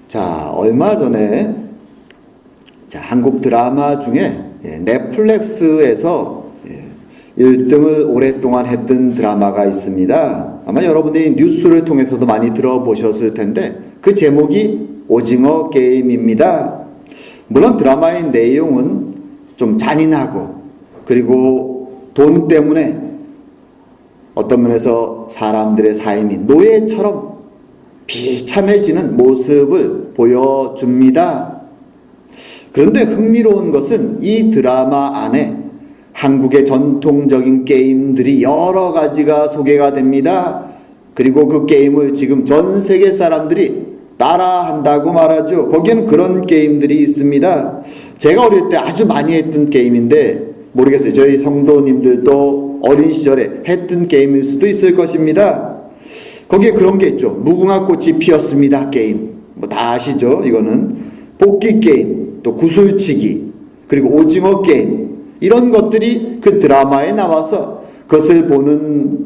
자, 얼마 전에 한국 드라마 중에 넷플릭스에서 1등을 오랫동안 했던 드라마가 있습니다. 아마 여러분들이 뉴스를 통해서도 많이 들어보셨을 텐데 그 제목이 오징어 게임입니다. 물론 드라마의 내용은 좀 잔인하고 그리고 돈 때문에 어떤 면에서 사람들의 삶이 노예처럼 비참해지는 모습을 보여줍니다. 그런데 흥미로운 것은 이 드라마 안에 한국의 전통적인 게임들이 여러 가지가 소개가 됩니다. 그리고 그 게임을 지금 전 세계 사람들이 따라한다고 말하죠. 거기에는 그런 게임들이 있습니다. 제가 어릴 때 아주 많이 했던 게임인데 모르겠어요. 저희 성도님들도 어린 시절에 했던 게임일 수도 있을 것입니다. 거기에 그런 게 있죠. 무궁화꽃이 피었습니다 게임. 뭐 다 아시죠? 이거는 뽑기 게임, 또 구슬치기, 그리고 오징어 게임, 이런 것들이 그 드라마에 나와서 그것을 보는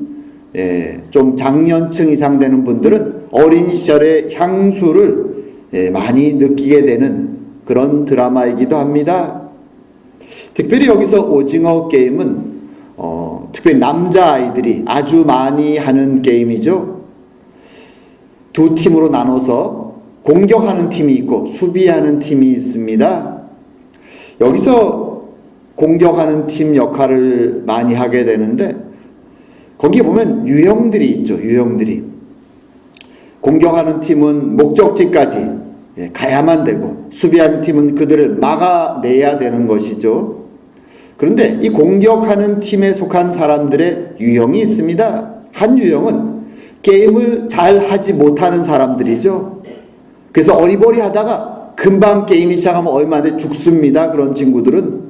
좀 장년층 이상 되는 분들은 어린 시절의 향수를 많이 느끼게 되는 그런 드라마이기도 합니다. 특별히 여기서 오징어 게임은 특별히 남자아이들이 아주 많이 하는 게임이죠. 두 팀으로 나눠서 공격하는 팀이 있고 수비하는 팀이 있습니다. 여기서 공격하는 팀 역할을 많이 하게 되는데 거기에 보면 유형들이 있죠. 유형들이. 공격하는 팀은 목적지까지 가야만 되고 수비하는 팀은 그들을 막아내야 되는 것이죠. 그런데 이 공격하는 팀에 속한 사람들의 유형이 있습니다. 한 유형은 게임을 잘 하지 못하는 사람들이죠. 그래서 어리버리하다가 금방 게임이 시작하면 얼마 안 돼 죽습니다. 그런 친구들은.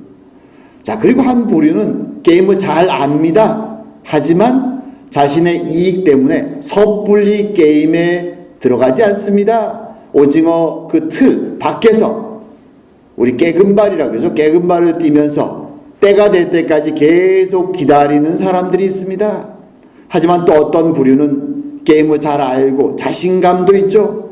자, 그리고 한 부류는 게임을 잘 압니다. 하지만 자신의 이익 때문에 섣불리 게임에 들어가지 않습니다. 오징어 그 틀 밖에서 우리 깨금발이라고 그러죠. 깨금발을 뛰면서 때가 될 때까지 계속 기다리는 사람들이 있습니다. 하지만 또 어떤 부류는 게임을 잘 알고 자신감도 있죠.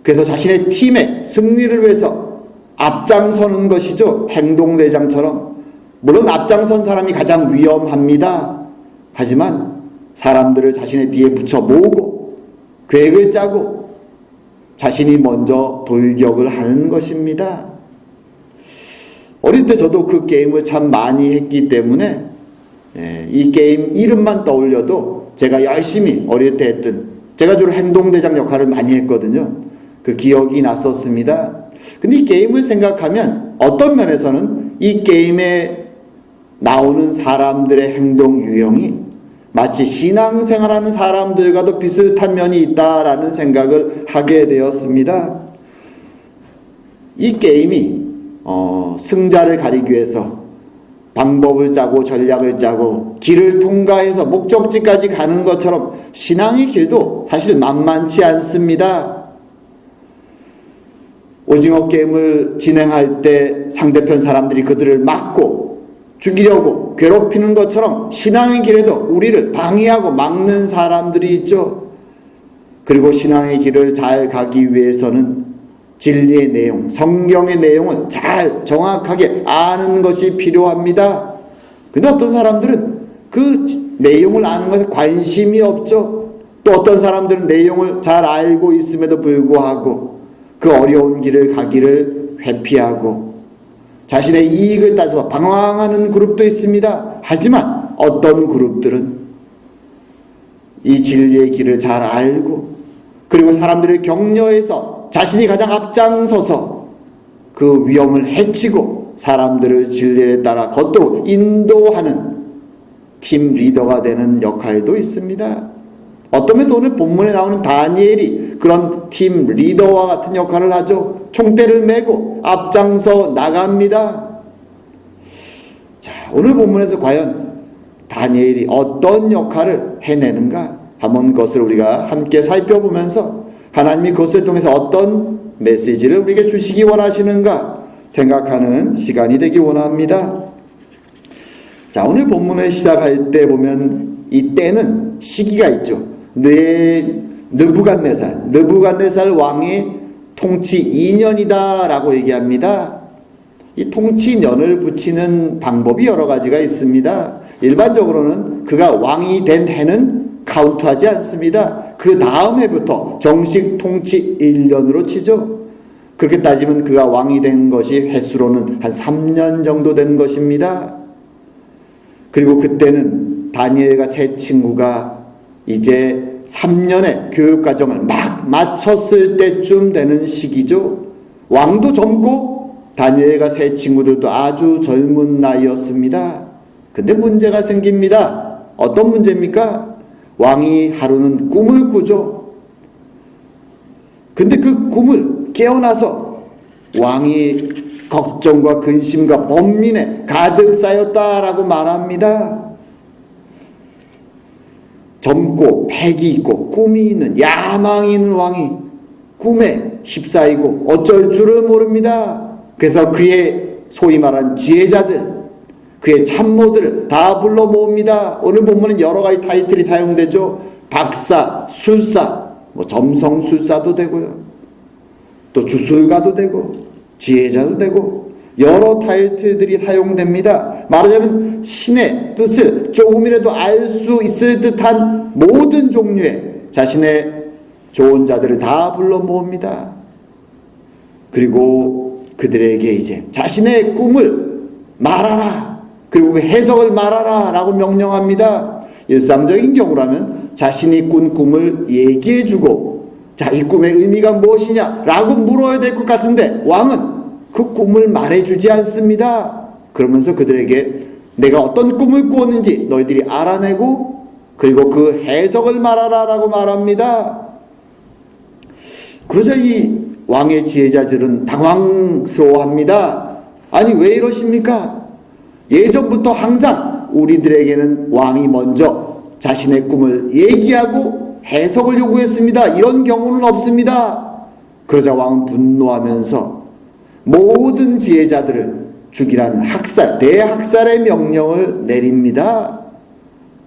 그래서 자신의 팀의 승리를 위해서 앞장서는 것이죠. 행동대장처럼. 물론 앞장선 사람이 가장 위험합니다. 하지만 사람들을 자신의 뒤에 붙여 모으고 계획을 짜고 자신이 먼저 돌격을 하는 것입니다. 어릴 때 저도 그 게임을 참 많이 했기 때문에 이 게임 이름만 떠올려도 제가 열심히 어릴 때 했던, 제가 주로 행동대장 역할을 많이 했거든요. 그 기억이 났었습니다. 근데 이 게임을 생각하면 어떤 면에서는 이 게임에 나오는 사람들의 행동 유형이 마치 신앙생활하는 사람들과도 비슷한 면이 있다라는 생각을 하게 되었습니다. 이 게임이 승자를 가리기 위해서 방법을 짜고 전략을 짜고 길을 통과해서 목적지까지 가는 것처럼 신앙의 길도 사실 만만치 않습니다. 오징어 게임을 진행할 때 상대편 사람들이 그들을 막고 죽이려고 괴롭히는 것처럼 신앙의 길에도 우리를 방해하고 막는 사람들이 있죠. 그리고 신앙의 길을 잘 가기 위해서는 진리의 내용, 성경의 내용을 잘 정확하게 아는 것이 필요합니다. 근데 어떤 사람들은 그 내용을 아는 것에 관심이 없죠. 또 어떤 사람들은 내용을 잘 알고 있음에도 불구하고 그 어려운 길을 가기를 회피하고 자신의 이익을 따져서 방황하는 그룹도 있습니다. 하지만 어떤 그룹들은 이 진리의 길을 잘 알고 그리고 사람들을 격려해서 자신이 가장 앞장서서 그 위험을 해치고 사람들을 진리에 따라 걷도록 인도하는 팀 리더가 되는 역할도 있습니다. 어떤 면에서 오늘 본문에 나오는 다니엘이 그런 팀 리더와 같은 역할을 하죠. 총대를 메고 앞장서 나갑니다. 자, 오늘 본문에서 과연 다니엘이 어떤 역할을 해내는가 한번 그것을 우리가 함께 살펴보면서 하나님이 그것을 통해서 어떤 메시지를 우리에게 주시기 원하시는가 생각하는 시간이 되기 원합니다. 자, 오늘 본문을 시작할 때 보면 이 때는 시기가 있죠. 느부갓네살 왕이 통치 2년이다 라고 얘기합니다. 이 통치년을 붙이는 방법이 여러 가지가 있습니다. 일반적으로는 그가 왕이 된 해는 카운트하지 않습니다. 그 다음 해부터 정식 통치 1년으로 치죠. 그렇게 따지면 그가 왕이 된 것이 횟수로는 한 3년 정도 된 것입니다. 그리고 그때는 다니엘과 세 친구가 이제 3년의 교육과정을 막 마쳤을 때쯤 되는 시기죠. 왕도 젊고 다니엘과 세 친구들도 아주 젊은 나이였습니다. 근데 문제가 생깁니다. 어떤 문제입니까? 왕이 하루는 꿈을 꾸죠. 근데 그 꿈을 깨어나서 왕이 걱정과 근심과 번민에 가득 쌓였다라고 말합니다. 젊고 패기 있고 꿈이 있는 야망이 있는 왕이 꿈에 휩싸이고 어쩔 줄을 모릅니다. 그래서 그의 소위 말한 지혜자들, 그의 참모들을 다 불러 모읍니다. 오늘 본문은 여러 가지 타이틀이 사용되죠. 박사, 술사, 점성술사도 되고요. 또 주술가도 되고 지혜자도 되고 여러 타이틀들이 사용됩니다. 말하자면 신의 뜻을 조금이라도 알 수 있을 듯한 모든 종류의 자신의 좋은 자들을 다 불러 모읍니다. 그리고 그들에게 이제 자신의 꿈을 말하라, 그리고 그 해석을 말하라 라고 명령합니다. 일상적인 경우라면 자신이 꾼 꿈을 얘기해주고 자, 이 꿈의 의미가 무엇이냐 라고 물어야 될 것 같은데 왕은 그 꿈을 말해주지 않습니다. 그러면서 그들에게 내가 어떤 꿈을 꾸었는지 너희들이 알아내고 그리고 그 해석을 말하라 라고 말합니다. 그러자 이 왕의 지혜자들은 당황스러워합니다. 아니 왜 이러십니까? 예전부터 항상 우리들에게는 왕이 먼저 자신의 꿈을 얘기하고 해석을 요구했습니다. 이런 경우는 없습니다. 그러자 왕은 분노하면서 모든 지혜자들을 죽이라는 학살, 대학살의 명령을 내립니다.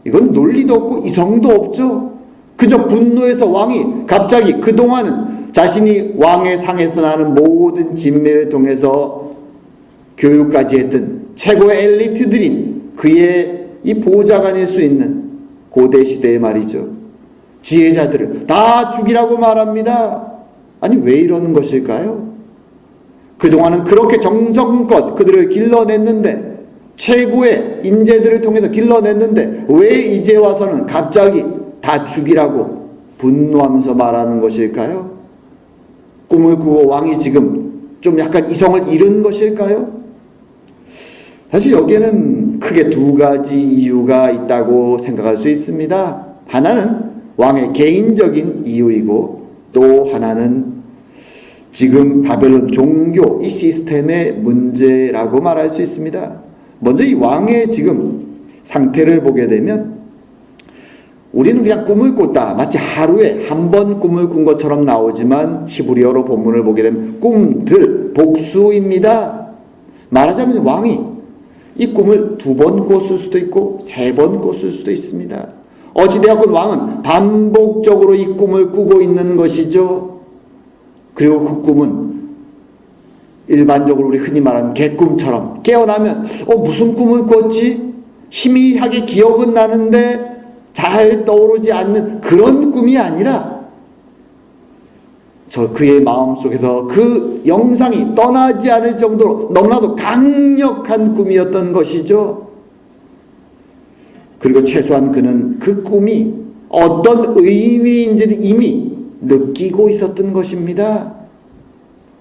이건 논리도 없고 이성도 없죠. 그저 분노해서 왕이 갑자기 그동안은 자신이 왕의 상에서 나는 모든 진미를 통해서 교육까지 했던 최고의 엘리트들인 그의 이 보좌관일 수 있는 고대 시대의 말이죠. 지혜자들을 다 죽이라고 말합니다. 아니 왜 이러는 것일까요? 그동안은 그렇게 정성껏 그들을 길러냈는데 최고의 인재들을 통해서 길러냈는데 왜 이제 와서는 갑자기 다 죽이라고 분노하면서 말하는 것일까요? 꿈을 꾸고 왕이 지금 좀 약간 이성을 잃은 것일까요? 사실 여기에는 크게 두 가지 이유가 있다고 생각할 수 있습니다. 하나는 왕의 개인적인 이유이고 또 하나는 지금 바벨론 종교 이 시스템의 문제라고 말할 수 있습니다. 먼저 이 왕의 지금 상태를 보게 되면 우리는 그냥 꿈을 꿨다, 마치 하루에 한 번 꿈을 꾼 것처럼 나오지만 히브리어로 본문을 보게 되면 꿈들 복수입니다. 말하자면 왕이 이 꿈을 2번 꿨을 수도 있고 3번 꿨을 수도 있습니다. 어찌되었건 왕은 반복적으로 이 꿈을 꾸고 있는 것이죠. 그리고 그 꿈은 일반적으로 우리 흔히 말하는 개꿈처럼 깨어나면 무슨 꿈을 꿨지? 희미하게 기억은 나는데 잘 떠오르지 않는 그런 꿈이 아니라 그의 마음속에서 그 영상이 떠나지 않을 정도로 너무나도 강력한 꿈이었던 것이죠. 그리고 최소한 그는 그 꿈이 어떤 의미인지는 이미 느끼고 있었던 것입니다.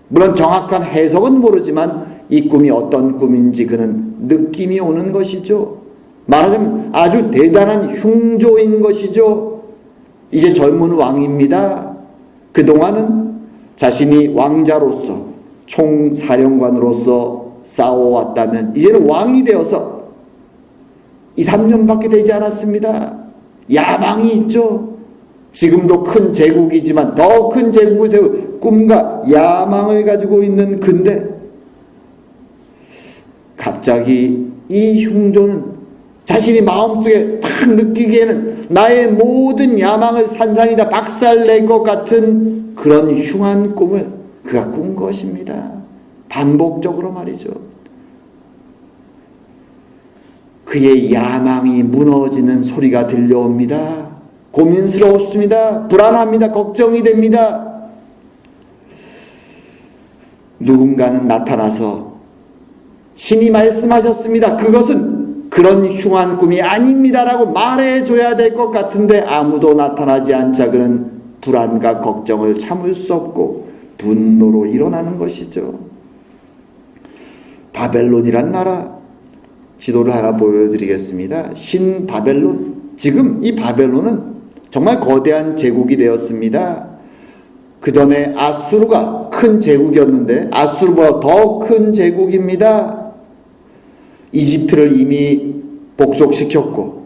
물론 정확한 해석은 모르지만 이 꿈이 어떤 꿈인지 그는 느낌이 오는 것이죠. 말하자면 아주 대단한 흉조인 것이죠. 이제 젊은 왕입니다. 그동안은 자신이 왕자로서 총사령관으로서 싸워왔다면 이제는 왕이 되어서 2, 3년밖에 되지 않았습니다. 야망이 있죠. 지금도 큰 제국이지만 더 큰 제국을 세울 꿈과 야망을 가지고 있는 그인데 갑자기 이 흉조는 자신이 마음속에 팍 느끼기에는 나의 모든 야망을 산산이 다 박살낼 것 같은 그런 흉한 꿈을 그가 꾼 것입니다. 반복적으로 말이죠. 그의 야망이 무너지는 소리가 들려옵니다. 고민스럽습니다. 불안합니다. 걱정이 됩니다. 누군가는 나타나서 신이 말씀하셨습니다. 그것은 그런 흉한 꿈이 아닙니다라고 말해줘야 될 것 같은데 아무도 나타나지 않자 그는 불안과 걱정을 참을 수 없고 분노로 일어나는 것이죠. 바벨론이란 나라 지도를 하나 보여드리겠습니다. 신바벨론. 지금 이 바벨론은 정말 거대한 제국이 되었습니다. 그 전에 아수르가 큰 제국이었는데 아수르보다 더 큰 제국입니다. 이집트를 이미 복속시켰고,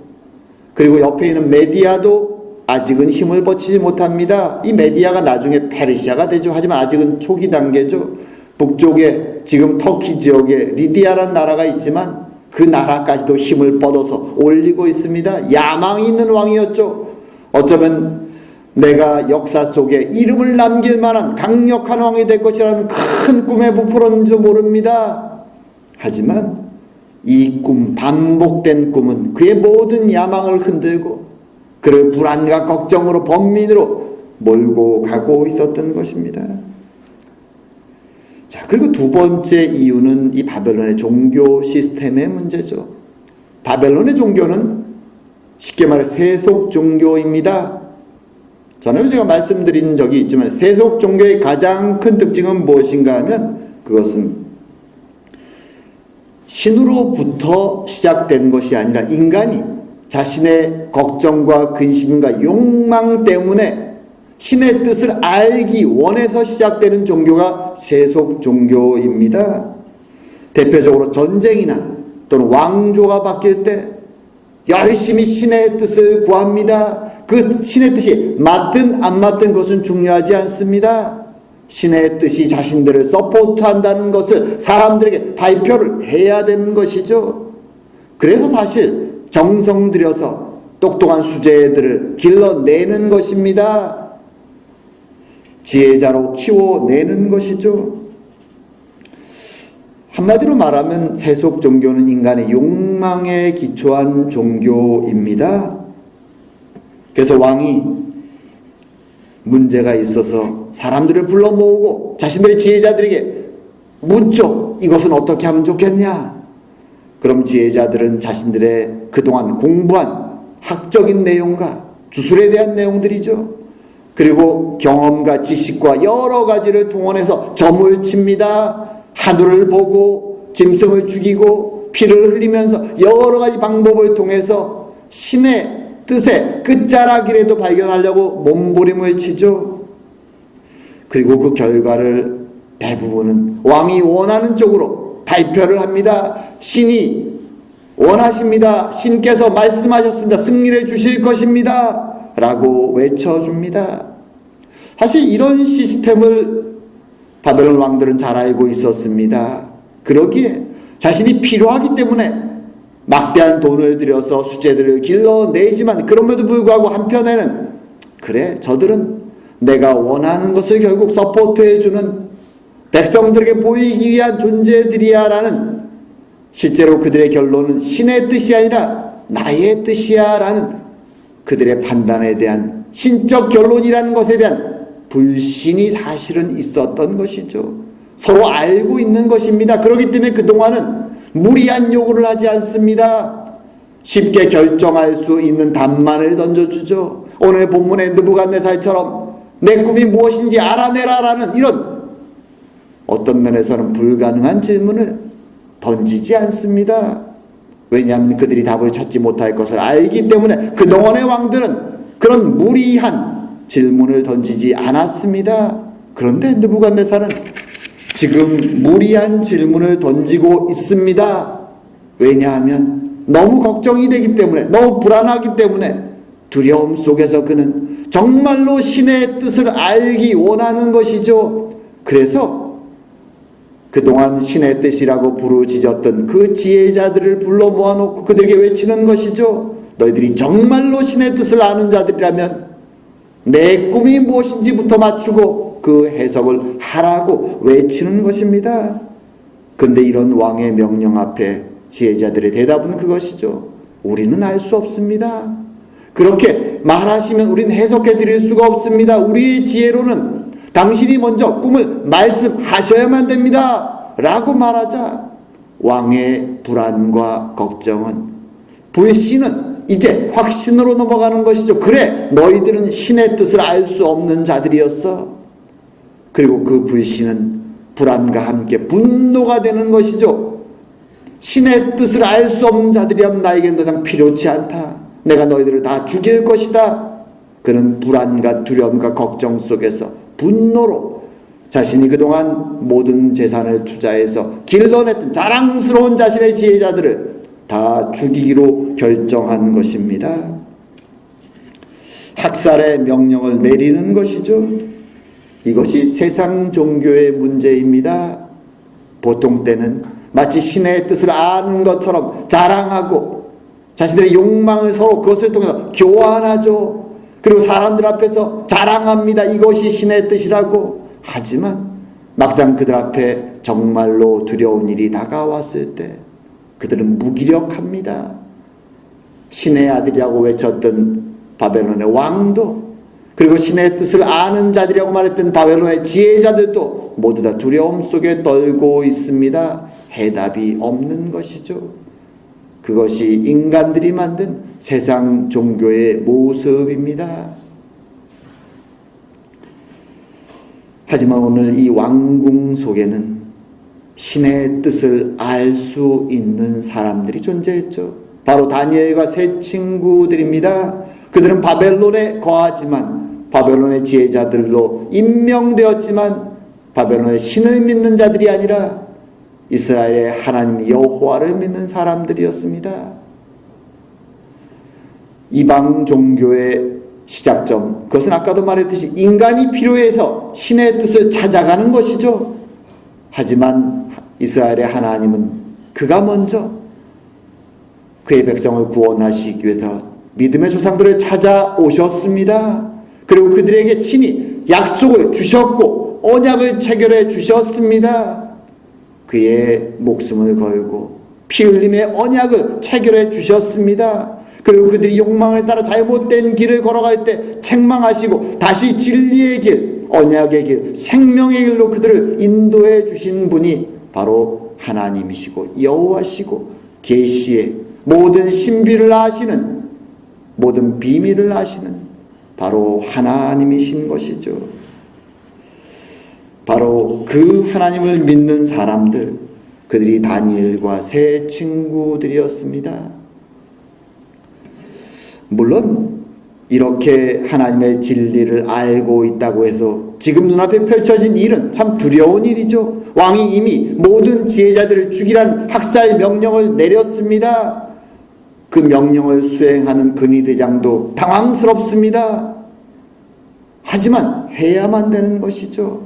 그리고 옆에 있는 메디아도 아직은 힘을 뻗치지 못합니다. 이 메디아가 나중에 페르시아가 되죠. 하지만 아직은 초기 단계죠. 북쪽에 지금 터키 지역에 리디아라는 나라가 있지만 그 나라까지도 힘을 뻗어서 올리고 있습니다. 야망이 있는 왕이었죠. 어쩌면 내가 역사 속에 이름을 남길 만한 강력한 왕이 될 것이라는 큰 꿈에 부풀었는지도 모릅니다. 하지만 이 꿈, 반복된 꿈은 그의 모든 야망을 흔들고 그를 불안과 걱정으로 번민으로 몰고 가고 있었던 것입니다. 자, 그리고 두 번째 이유는 이 바벨론의 종교 시스템의 문제죠. 바벨론의 종교는 쉽게 말해 세속 종교입니다. 전에 제가 말씀드린 적이 있지만 세속 종교의 가장 큰 특징은 무엇인가 하면 그것은 신으로부터 시작된 것이 아니라 인간이 자신의 걱정과 근심과 욕망 때문에 신의 뜻을 알기 원해서 시작되는 종교가 세속 종교입니다. 대표적으로 전쟁이나 또는 왕조가 바뀔 때 열심히 신의 뜻을 구합니다. 그 신의 뜻이 맞든 안 맞든 것은 중요하지 않습니다. 신의 뜻이 자신들을 서포트한다는 것을 사람들에게 발표를 해야 되는 것이죠. 그래서 사실 정성 들여서 똑똑한 수재들을 길러내는 것입니다. 지혜자로 키워내는 것이죠. 한마디로 말하면 세속 종교는 인간의 욕망에 기초한 종교입니다. 그래서 왕이 문제가 있어서 사람들을 불러 모으고 자신들의 지혜자들에게 묻죠. 이것은 어떻게 하면 좋겠냐? 그럼 지혜자들은 자신들의 그동안 공부한 학적인 내용과 주술에 대한 내용들이죠. 그리고 경험과 지식과 여러 가지를 동원해서 점을 칩니다. 하늘을 보고 짐승을 죽이고 피를 흘리면서 여러 가지 방법을 통해서 신의 뜻의 끝자락이라도 발견하려고 몸부림을 치죠. 그리고 그 결과를 대부분은 왕이 원하는 쪽으로 발표를 합니다. 신이 원하십니다. 신께서 말씀하셨습니다. 승리를 주실 것입니다. 라고 외쳐줍니다. 사실 이런 시스템을 바벨론 왕들은 잘 알고 있었습니다. 그러기에 자신이 필요하기 때문에 막대한 돈을 들여서 수재들을 길러내지만 그럼에도 불구하고 한편에는 그래 저들은 내가 원하는 것을 결국 서포트해주는 백성들에게 보이기 위한 존재들이야 라는, 실제로 그들의 결론은 신의 뜻이 아니라 나의 뜻이야 라는 그들의 판단에 대한 신적 결론이라는 것에 대한 불신이 사실은 있었던 것이죠. 서로 알고 있는 것입니다. 그렇기 때문에 그동안은 무리한 요구를 하지 않습니다. 쉽게 결정할 수 있는 답만을 던져주죠. 오늘 본문의 느부갓네살처럼 내 꿈이 무엇인지 알아내라라는 이런 어떤 면에서는 불가능한 질문을 던지지 않습니다. 왜냐하면 그들이 답을 찾지 못할 것을 알기 때문에 그동안의 왕들은 그런 무리한 질문을 던지지 않았습니다. 그런데 느부갓네살은 지금 무리한 질문을 던지고 있습니다. 왜냐하면 너무 걱정이 되기 때문에, 너무 불안하기 때문에 두려움 속에서 그는 정말로 신의 뜻을 알기 원하는 것이죠. 그래서 그동안 신의 뜻이라고 부르짖었던 그 지혜자들을 불러 모아놓고 그들에게 외치는 것이죠. 너희들이 정말로 신의 뜻을 아는 자들이라면 내 꿈이 무엇인지부터 맞추고 그 그 해석을 하라고 외치는 것입니다. 그런데 이런 왕의 명령 앞에 지혜자들의 대답은 그것이죠. 우리는 알 수 없습니다. 그렇게 말하시면 우리는 해석해 드릴 수가 없습니다. 우리의 지혜로는 당신이 먼저 꿈을 말씀하셔야만 됩니다. 라고 말하자 왕의 불안과 걱정은, 불신은 이제 확신으로 넘어가는 것이죠. 그래, 너희들은 신의 뜻을 알 수 없는 자들이었어. 그리고 그 불신은 불안과 함께 분노가 되는 것이죠. 신의 뜻을 알 수 없는 자들이라면 나에게는 더 이상 필요치 않다. 내가 너희들을 다 죽일 것이다. 그는 불안과 두려움과 걱정 속에서 분노로 자신이 그동안 모든 재산을 투자해서 길러냈던 자랑스러운 자신의 지혜자들을 다 죽이기로 결정한 것입니다. 학살의 명령을 내리는 것이죠. 이것이 세상 종교의 문제입니다. 보통 때는 마치 신의 뜻을 아는 것처럼 자랑하고 자신들의 욕망을 서로 그것을 통해서 교환하죠. 그리고 사람들 앞에서 자랑합니다. 이것이 신의 뜻이라고. 하지만 막상 그들 앞에 정말로 두려운 일이 다가왔을 때 그들은 무기력합니다. 신의 아들이라고 외쳤던 바벨론의 왕도, 그리고 신의 뜻을 아는 자들이라고 말했던 바벨론의 지혜자들도 모두 다 두려움 속에 떨고 있습니다. 해답이 없는 것이죠. 그것이 인간들이 만든 세상 종교의 모습입니다. 하지만 오늘 이 왕궁 속에는 신의 뜻을 알 수 있는 사람들이 존재했죠. 바로 다니엘과 세 친구들입니다. 그들은 바벨론에 거하지만 바벨론의 지혜자들로 임명되었지만 바벨론의 신을 믿는 자들이 아니라 이스라엘의 하나님 여호와를 믿는 사람들이었습니다. 이방 종교의 시작점, 그것은 아까도 말했듯이 인간이 필요해서 신의 뜻을 찾아가는 것이죠. 하지만 이스라엘의 하나님은 그가 먼저 그의 백성을 구원하시기 위해서 믿음의 조상들을 찾아오셨습니다. 그리고 그들에게 친히 약속을 주셨고 언약을 체결해 주셨습니다. 그의 목숨을 걸고 피 흘림의 언약을 체결해 주셨습니다. 그리고 그들이 욕망을 따라 잘못된 길을 걸어갈 때 책망하시고 다시 진리의 길, 언약의 길, 생명의 길로 그들을 인도해 주신 분이 바로 하나님이시고 여호와시고 계시의 모든 신비를 아시는, 모든 비밀을 아시는 바로 하나님이신 것이죠. 바로 그 하나님을 믿는 사람들, 그들이 다니엘과 세 친구들이었습니다. 물론 이렇게 하나님의 진리를 알고 있다고 해서 지금 눈앞에 펼쳐진 일은 참 두려운 일이죠. 왕이 이미 모든 지혜자들을 죽이라는 학살 명령을 내렸습니다. 그 명령을 수행하는 근위대장도 당황스럽습니다. 하지만 해야만 되는 것이죠.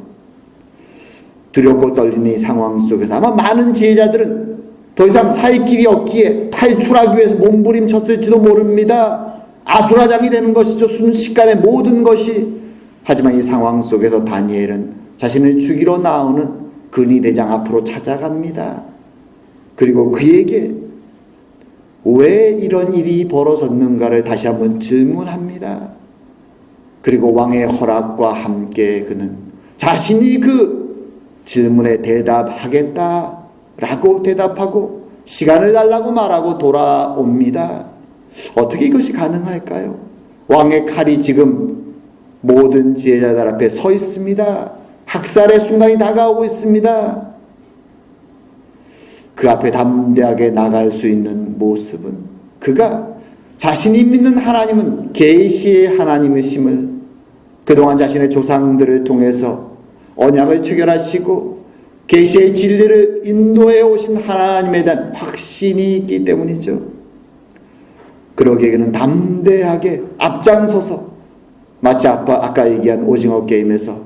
두렵고 떨리는 이 상황 속에서 아마 많은 지혜자들은 더 이상 살 길이 없기에 탈출하기 위해서 몸부림쳤을지도 모릅니다. 아수라장이 되는 것이죠. 순식간에 모든 것이. 하지만 이 상황 속에서 다니엘은 자신을 죽이러 나오는 근위대장 앞으로 찾아갑니다. 그리고 그에게 왜 이런 일이 벌어졌는가를 다시 한번 질문합니다. 그리고 왕의 허락과 함께 그는 자신이 그 질문에 대답하겠다라고 대답하고 시간을 달라고 말하고 돌아옵니다. 어떻게 이것이 가능할까요? 왕의 칼이 지금 모든 지혜자들 앞에 서 있습니다. 학살의 순간이 다가오고 있습니다. 그 앞에 담대하게 나갈 수 있는 모습은 그가 자신이 믿는 하나님은 계시의 하나님이심을, 그동안 자신의 조상들을 통해서 언약을 체결하시고 계시의 진리를 인도해 오신 하나님에 대한 확신이 있기 때문이죠. 그러기에 그는 담대하게 앞장서서 마치 아까 얘기한 오징어 게임에서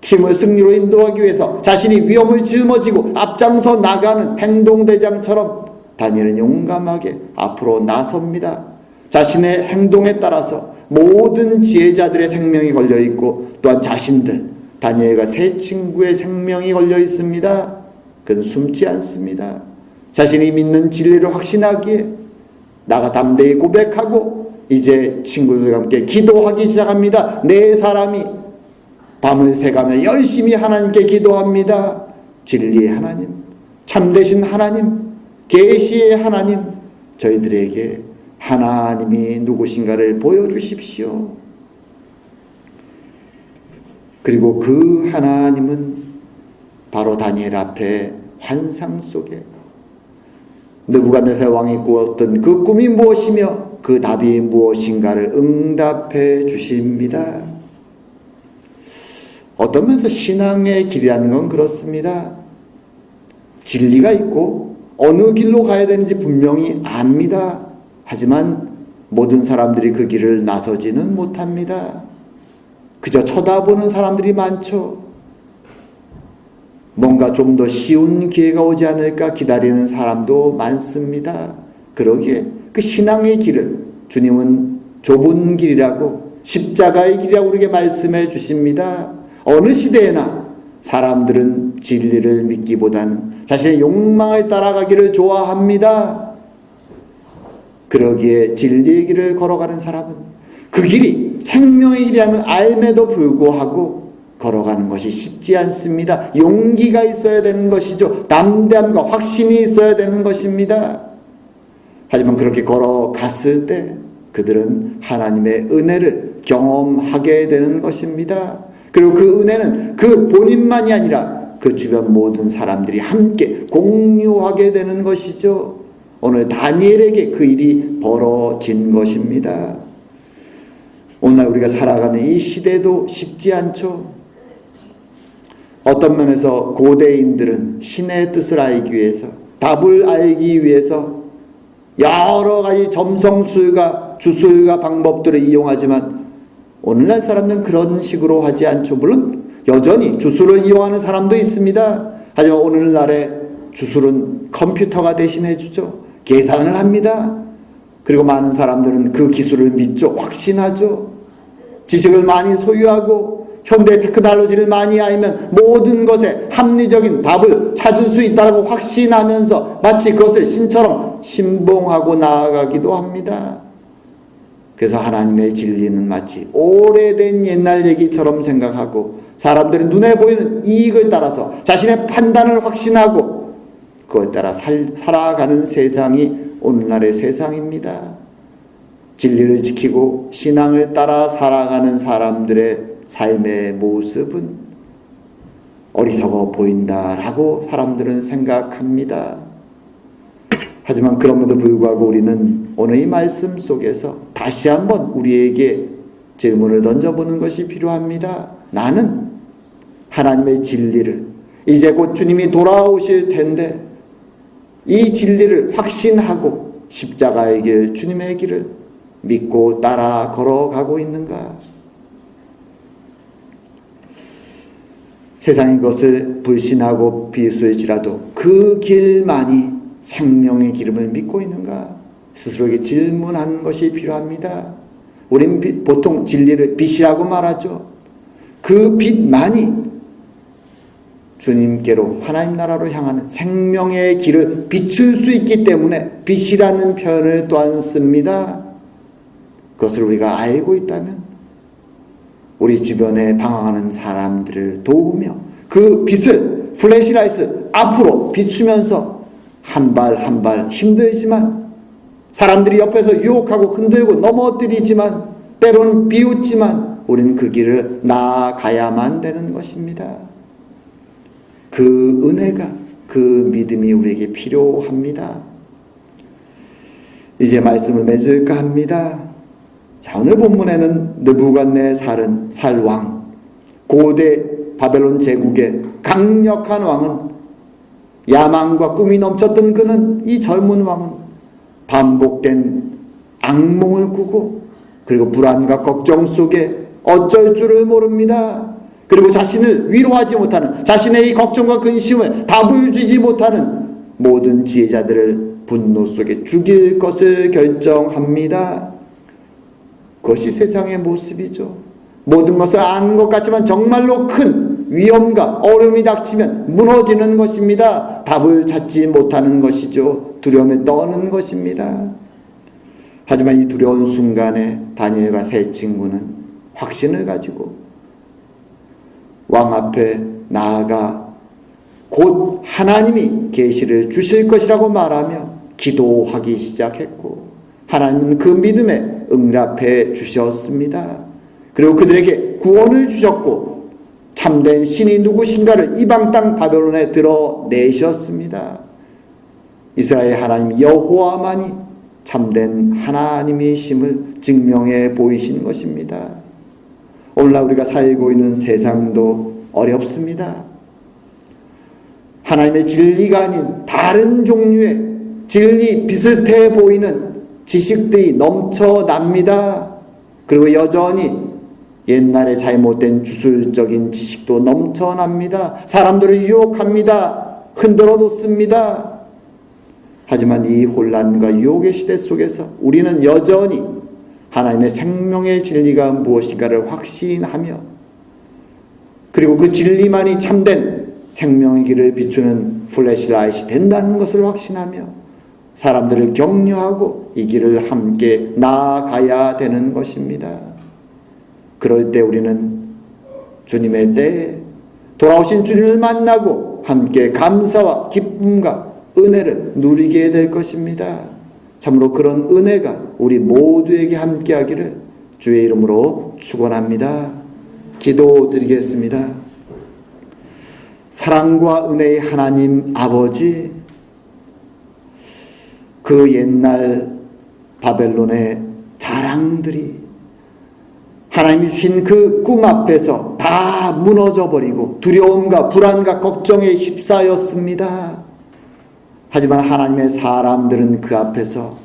팀을 승리로 인도하기 위해서 자신이 위험을 짊어지고 앞장서 나가는 행동대장처럼 다니엘은 용감하게 앞으로 나섭니다. 자신의 행동에 따라서 모든 지혜자들의 생명이 걸려있고 또한 자신들, 다니엘과 세 친구의 생명이 걸려 있습니다. 그는 숨지 않습니다. 자신이 믿는 진리를 확신하기에 나가 담대히 고백하고 이제 친구들과 함께 기도하기 시작합니다. 네 사람이 밤을 새가며 열심히 하나님께 기도합니다. 진리의 하나님, 참되신 하나님, 계시의 하나님, 저희들에게 하나님이 누구신가를 보여주십시오. 그리고 그 하나님은 바로 다니엘 앞에 환상 속에 느부갓네살 왕이 꾸었던 그 꿈이 무엇이며 그 답이 무엇인가를 응답해 주십니다. 어떤 면에서 신앙의 길이라는 건 그렇습니다. 진리가 있고 어느 길로 가야 되는지 분명히 압니다. 하지만 모든 사람들이 그 길을 나서지는 못합니다. 그저 쳐다보는 사람들이 많죠. 뭔가 좀 더 쉬운 기회가 오지 않을까 기다리는 사람도 많습니다. 그러기에 그 신앙의 길을 주님은 좁은 길이라고, 십자가의 길이라고 우리에게 말씀해 주십니다. 어느 시대에나 사람들은 진리를 믿기보다는 자신의 욕망을 따라가기를 좋아합니다. 그러기에 진리의 길을 걸어가는 사람은 그 길이 생명의 길이라는 알매도 불구하고 걸어가는 것이 쉽지 않습니다. 용기가 있어야 되는 것이죠. 담대함과 확신이 있어야 되는 것입니다. 하지만 그렇게 걸어갔을 때 그들은 하나님의 은혜를 경험하게 되는 것입니다. 그리고 그 은혜는 그 본인만이 아니라 그 주변 모든 사람들이 함께 공유하게 되는 것이죠. 오늘 다니엘에게 그 일이 벌어진 것입니다. 오늘 우리가 살아가는 이 시대도 쉽지 않죠. 어떤 면에서 고대인들은 신의 뜻을 알기 위해서, 답을 알기 위해서 여러 가지 점성술과 주술과 방법들을 이용하지만 오늘날 사람들은 그런 식으로 하지 않죠. 물론 여전히 주술을 이용하는 사람도 있습니다. 하지만 오늘날의 주술은 컴퓨터가 대신해 주죠. 계산을 합니다. 그리고 많은 사람들은 그 기술을 믿죠. 확신하죠. 지식을 많이 소유하고 현대 테크놀로지를 많이 알면 모든 것에 합리적인 답을 찾을 수 있다고 확신하면서 마치 그것을 신처럼 신봉하고 나아가기도 합니다. 그래서 하나님의 진리는 마치 오래된 옛날 얘기처럼 생각하고 사람들이 눈에 보이는 이익을 따라서 자신의 판단을 확신하고 그것에 따라 살아가는 세상이 오늘날의 세상입니다. 진리를 지키고 신앙을 따라 살아가는 사람들의 삶의 모습은 어리석어 보인다라고 사람들은 생각합니다. 하지만 그럼에도 불구하고 우리는 오늘 이 말씀 속에서 다시 한번 우리에게 질문을 던져보는 것이 필요합니다. 나는 하나님의 진리를, 이제 곧 주님이 돌아오실 텐데 이 진리를 확신하고 십자가의 길, 주님의 길을 믿고 따라 걸어가고 있는가? 세상이 그것을 불신하고 비웃을지라도 그 길만이 생명의 기름을 믿고 있는가? 스스로에게 질문하는 것이 필요합니다. 우리는 보통 진리를 빛이라고 말하죠. 그 빛만이 주님께로, 하나님 나라로 향하는 생명의 길을 비출 수 있기 때문에 빛이라는 표현을 또한 씁니다. 그것을 우리가 알고 있다면 우리 주변에 방황하는 사람들을 도우며 그 빛을, 플래시라이트 앞으로 비추면서 한 발 한 발 힘들지만, 사람들이 옆에서 유혹하고 흔들고 넘어뜨리지만, 때로는 비웃지만 우리는 그 길을 나아가야만 되는 것입니다. 그 은혜가, 그 믿음이 우리에게 필요합니다. 이제 말씀을 맺을까 합니다. 자, 오늘 본문에는 느부갓네살 왕, 고대 바벨론 제국의 강력한 왕은, 야망과 꿈이 넘쳤던 그는, 이 젊은 왕은 반복된 악몽을 꾸고 그리고 불안과 걱정 속에 어쩔 줄을 모릅니다. 그리고 자신을 위로하지 못하는, 자신의 이 걱정과 근심을 답을 주지 못하는 모든 지혜자들을 분노 속에 죽일 것을 결정합니다. 그것이 세상의 모습이죠. 모든 것을 아는 것 같지만 정말로 큰 위험과 어려움이 닥치면 무너지는 것입니다. 답을 찾지 못하는 것이죠. 두려움에 떠는 것입니다. 하지만 이 두려운 순간에 다니엘과 세 친구는 확신을 가지고 왕 앞에 나아가 곧 하나님이 계시를 주실 것이라고 말하며 기도하기 시작했고, 하나님은 그 믿음에 응답해 주셨습니다. 그리고 그들에게 구원을 주셨고 참된 신이 누구신가를 이방 땅 바벨론에 드러내셨습니다. 이스라엘 하나님 여호와만이 참된 하나님이심을 증명해 보이신 것입니다. 오늘날 우리가 살고 있는 세상도 어렵습니다. 하나님의 진리가 아닌 다른 종류의 진리 비슷해 보이는 지식들이 넘쳐납니다. 그리고 여전히 옛날에 잘못된 주술적인 지식도 넘쳐납니다. 사람들을 유혹합니다. 흔들어 놓습니다. 하지만 이 혼란과 유혹의 시대 속에서 우리는 여전히 하나님의 생명의 진리가 무엇인가를 확신하며, 그리고 그 진리만이 참된 생명의 길을 비추는 플래시라이트이 된다는 것을 확신하며 사람들을 격려하고 이 길을 함께 나아가야 되는 것입니다. 그럴 때 우리는 주님의 때에 돌아오신 주님을 만나고 함께 감사와 기쁨과 은혜를 누리게 될 것입니다. 참으로 그런 은혜가 우리 모두에게 함께하기를 주의 이름으로 축원합니다. 기도드리겠습니다. 사랑과 은혜의 하나님 아버지, 그 옛날 바벨론의 자랑들이 하나님이 주신 그 꿈 앞에서 다 무너져버리고 두려움과 불안과 걱정에 휩싸였습니다. 하지만 하나님의 사람들은 그 앞에서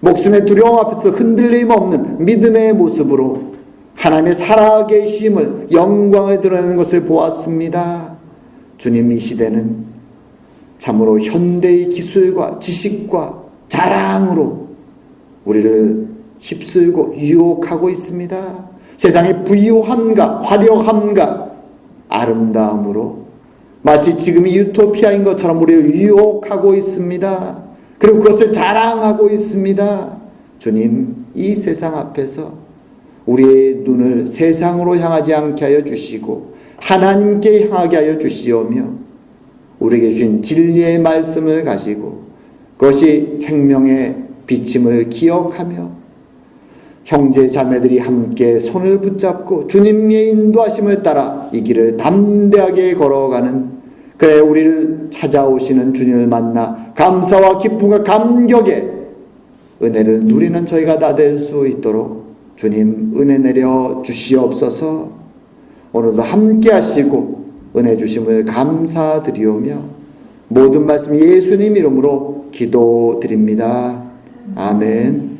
목숨의 두려움 앞에서 흔들림 없는 믿음의 모습으로 하나님의 살아계심을, 영광을 드러내는 것을 보았습니다. 주님, 이 시대는 참으로 현대의 기술과 지식과 자랑으로 우리를 휩쓸고 유혹하고 있습니다. 세상의 부유함과 화려함과 아름다움으로 마치 지금이 유토피아인 것처럼 우리를 유혹하고 있습니다. 그리고 그것을 자랑하고 있습니다. 주님, 이 세상 앞에서 우리의 눈을 세상으로 향하지 않게 하여 주시고 하나님께 향하게 하여 주시오며, 우리에게 주신 진리의 말씀을 가지고 그것이 생명의 비침을 기억하며 형제 자매들이 함께 손을 붙잡고 주님의 인도하심을 따라 이 길을 담대하게 걸어가는, 그래 우리를 찾아오시는 주님을 만나 감사와 기쁨과 감격의 은혜를 누리는 저희가 다 될 수 있도록 주님 은혜 내려 주시옵소서. 오늘도 함께 하시고 은혜 주심을 감사드리오며 모든 말씀 예수님 이름으로 기도드립니다. 아멘.